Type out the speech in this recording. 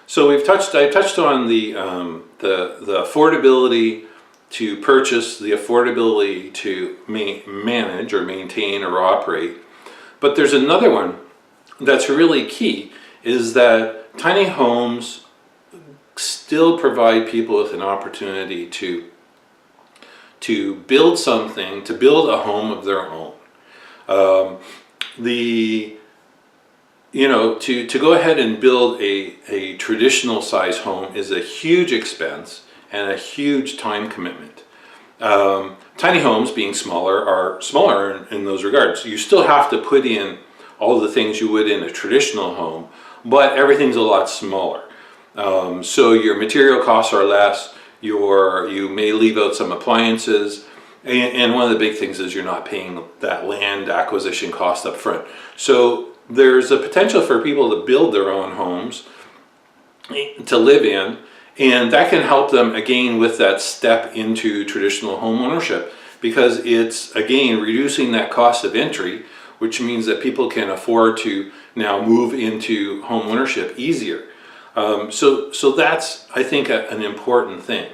So I touched on the affordability to purchase, the affordability to manage or maintain or operate. But there's another one that's really key, is that tiny homes still provide people with an opportunity to build something, to build a home of their own. To go ahead and build a traditional size home is a huge expense and a huge time commitment. Tiny homes, being smaller, are smaller in those regards. You still have to put in all the things you would in a traditional home, but everything's a lot smaller. So your material costs are less, you may leave out some appliances, and one of the big things is you're not paying that land acquisition cost up front. So there's a potential for people to build their own homes to live in, and that can help them again with that step into traditional home ownership, because it's again reducing that cost of entry, which means that people can afford to now move into home ownership easier. So that's, I think, an important thing.